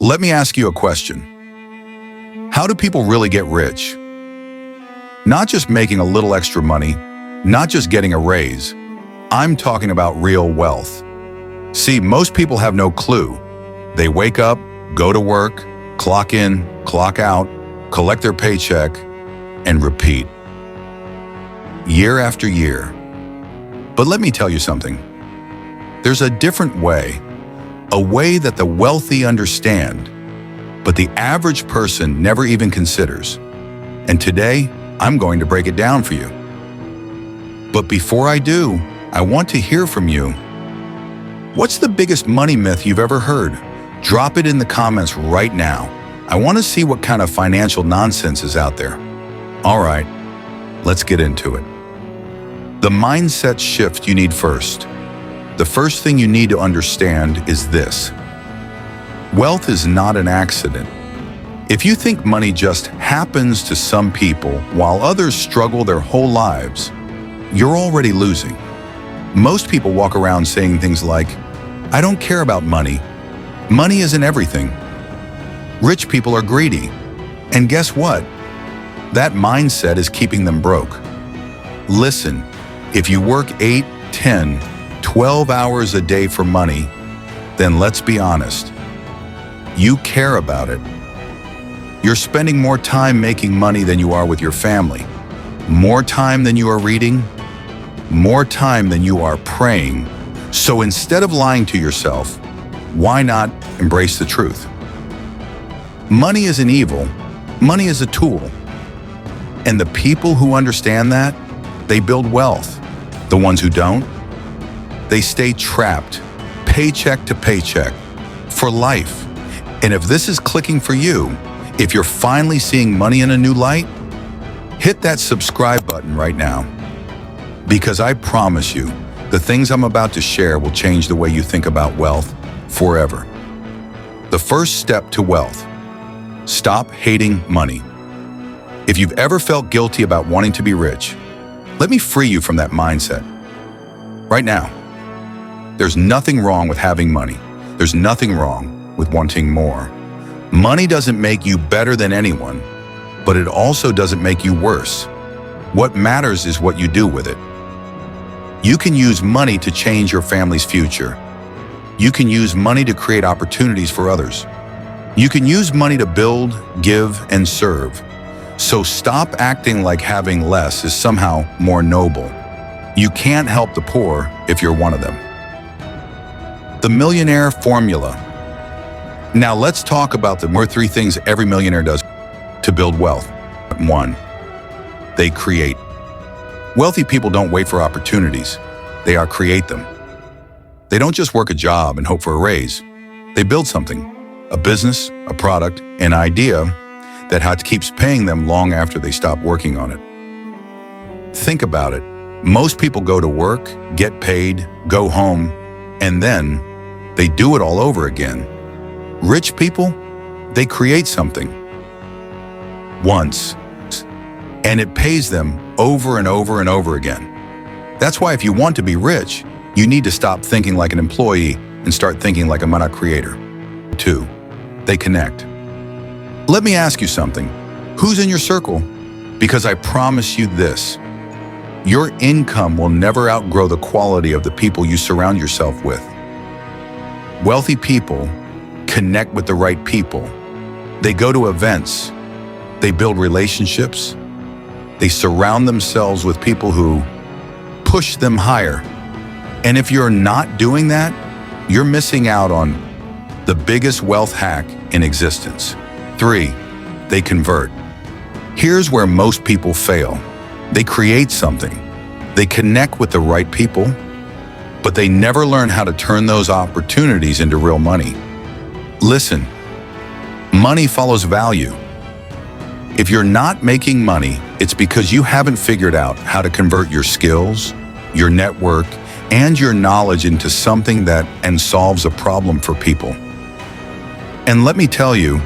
Let me ask you a question. How do people really get rich? Not just making a little extra money, not just getting a raise. I'm talking about real wealth. See, most people have no clue. They wake up, go to work, clock in, clock out, collect their paycheck, and repeat. Year after year. But let me tell you something. There's a different way, a way that the wealthy understand, but the average person never even considers. And today, I'm going to break it down for you. But before I do, I want to hear from you. What's the biggest money myth you've ever heard? Drop it in the comments right now. I want to see what kind of financial nonsense is out there. All right, let's get into it. The mindset shift you need first. The first thing you need to understand is this. Wealth is not an accident. If you think money just happens to some people while others struggle their whole lives, you're already losing. Most people walk around saying things like, "I don't care about money. Money isn't everything." Rich people are greedy. And guess what? That mindset is keeping them broke. Listen, if you work 8, 10, 12 hours a day for money, then let's be honest. You care about it. You're spending more time making money than you are with your family, more time than you are reading, more time than you are praying. So instead of lying to yourself, why not embrace the truth? Money isn't evil. Money is a tool. And the people who understand that, they build wealth. The ones who don't, they stay trapped, paycheck to paycheck, for life. And if this is clicking for you, if you're finally seeing money in a new light, hit that subscribe button right now. Because I promise you, the things I'm about to share will change the way you think about wealth forever. The first step to wealth: stop hating money. If you've ever felt guilty about wanting to be rich, let me free you from that mindset. Right now, there's nothing wrong with having money. There's nothing wrong with wanting more. Money doesn't make you better than anyone, but it also doesn't make you worse. What matters is what you do with it. You can use money to change your family's future. You can use money to create opportunities for others. You can use money to build, give, and serve. So stop acting like having less is somehow more noble. You can't help the poor if you're one of them. The millionaire formula. Now let's talk about the three things every millionaire does to build wealth. 1, they create. Wealthy people don't wait for opportunities. They create them. They don't just work a job and hope for a raise. They build something, a business, a product, an idea that keeps paying them long after they stop working on it. Think about it. Most people go to work, get paid, go home, and then they do it all over again. Rich people, they create something once, and it pays them over and over and over again. That's why if you want to be rich, you need to stop thinking like an employee and start thinking like a money creator. 2, they connect. Let me ask you something. Who's in your circle? Because I promise you this, your income will never outgrow the quality of the people you surround yourself with. Wealthy people connect with the right people. They go to events. They build relationships. They surround themselves with people who push them higher. And if you're not doing that, you're missing out on the biggest wealth hack in existence. 3, they convert. Here's where most people fail. They create something. They connect with the right people, but they never learn how to turn those opportunities into real money. Listen, money follows value. If you're not making money, it's because you haven't figured out how to convert your skills, your network, and your knowledge into something that solves a problem for people. And let me tell you,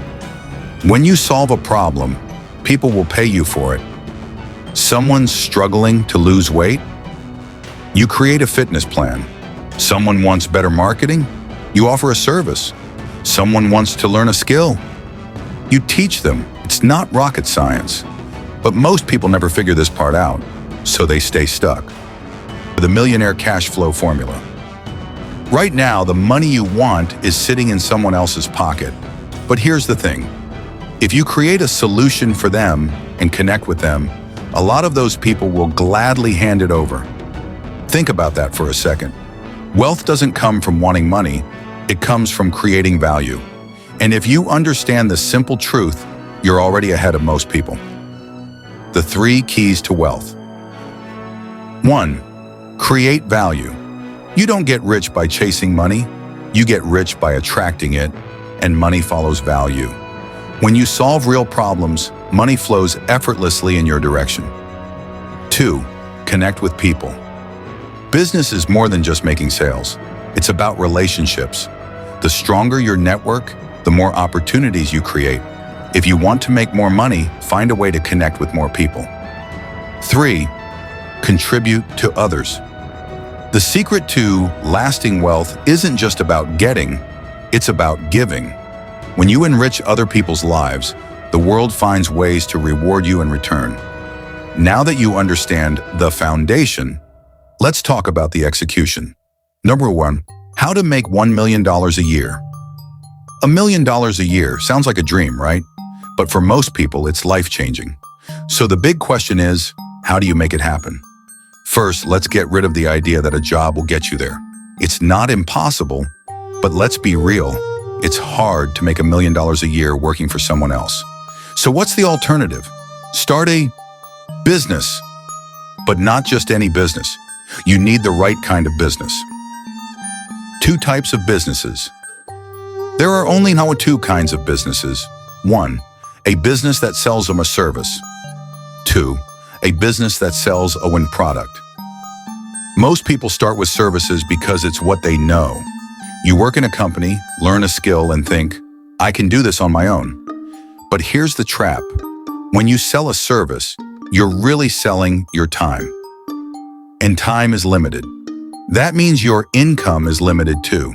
when you solve a problem, people will pay you for it. Someone's struggling to lose weight? You create a fitness plan. Someone wants better marketing? You offer a service. Someone wants to learn a skill. You teach them. It's not rocket science. But most people never figure this part out, so they stay stuck. The millionaire cash flow formula. Right now, the money you want is sitting in someone else's pocket. But here's the thing. If you create a solution for them and connect with them, a lot of those people will gladly hand it over. Think about that for a second. Wealth doesn't come from wanting money, it comes from creating value. And if you understand the simple truth, you're already ahead of most people. The 3 keys to wealth. 1. Create value. You don't get rich by chasing money, you get rich by attracting it, and money follows value. When you solve real problems, money flows effortlessly in your direction. 2. Connect with people. Business is more than just making sales. It's about relationships. The stronger your network, the more opportunities you create. If you want to make more money, find a way to connect with more people. 3. Contribute to others. The secret to lasting wealth isn't just about getting, it's about giving. When you enrich other people's lives, the world finds ways to reward you in return. Now that you understand the foundation, let's talk about the execution. Number 1, how to make $1 million a year. $1 million a year sounds like a dream, right? But for most people, it's life-changing. So the big question is, how do you make it happen? First, let's get rid of the idea that a job will get you there. It's not impossible, but let's be real. It's hard to make $1 million a year working for someone else. So what's the alternative? Start a business, but not just any business. You need the right kind of business. 2 types of businesses. There are only now 2 kinds of businesses. 1, a business that sells them a service. 2, a business that sells a win product. Most people start with services because it's what they know. You work in a company, learn a skill, and think, I can do this on my own. But here's the trap. When you sell a service, you're really selling your time. And time is limited. That means your income is limited too.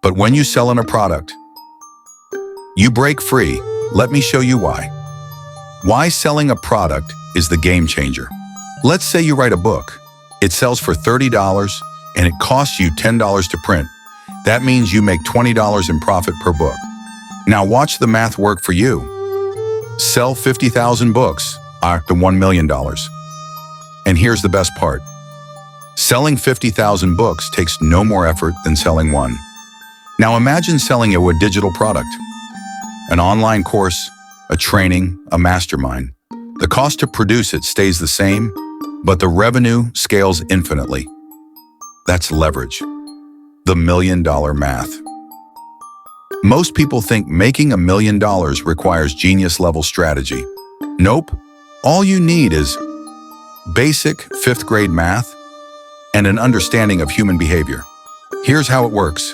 But when you sell in a product, you break free. Let me show you why. Why selling a product is the game changer. Let's say you write a book. It sells for $30 and it costs you $10 to print. That means you make $20 in profit per book. Now watch the math work for you. Sell 50,000 books, to $1 million. And here's the best part. Selling 50,000 books takes no more effort than selling one. Now imagine selling a digital product, an online course, a training, a mastermind. The cost to produce it stays the same, but the revenue scales infinitely. That's leverage. The $1 million math. Most people think making $1 million requires genius-level strategy. Nope. All you need is basic 5th grade math and an understanding of human behavior. Here's how it works.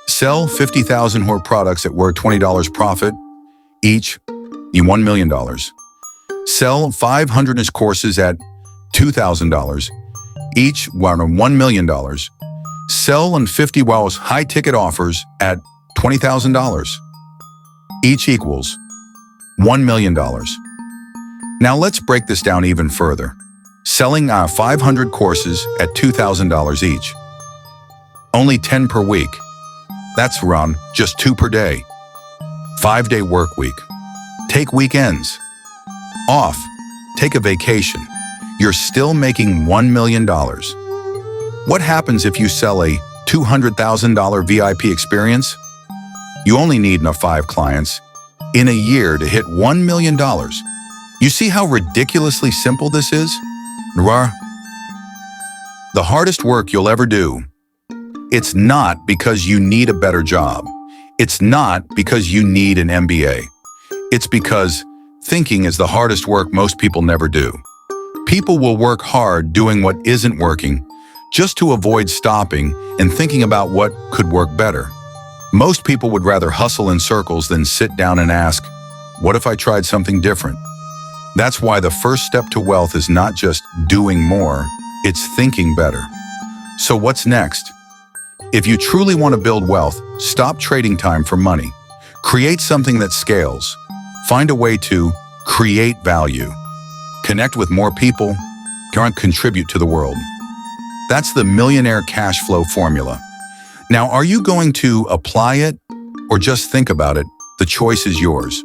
Sell 50,000 whole products at worth $20 profit, each $1 million. Sell 500 courses at $2,000, each $1 million. Sell on 50 high-ticket offers at $20,000. Each equals $1 million. Now let's break this down even further. Selling 500 courses at $2,000 each. Only 10 per week. That's around just 2 per day. 5-day work week. Take weekends off. Take a vacation. You're still making $1 million. What happens if you sell a $200,000 VIP experience? You only need 5 clients in a year to hit $1 million. You see how ridiculously simple this is? The hardest work you'll ever do. It's not because you need a better job. It's not because you need an MBA. It's because thinking is the hardest work most people never do. People will work hard doing what isn't working just to avoid stopping and thinking about what could work better. Most people would rather hustle in circles than sit down and ask, what if I tried something different? That's why the first step to wealth is not just doing more, it's thinking better. So what's next? If you truly want to build wealth, Stop trading time for money. Create something that scales. Find a way to create value. Connect with more people, contribute to the world. That's the millionaire cash flow formula. Now, are you going to apply it or just think about it? The choice is yours.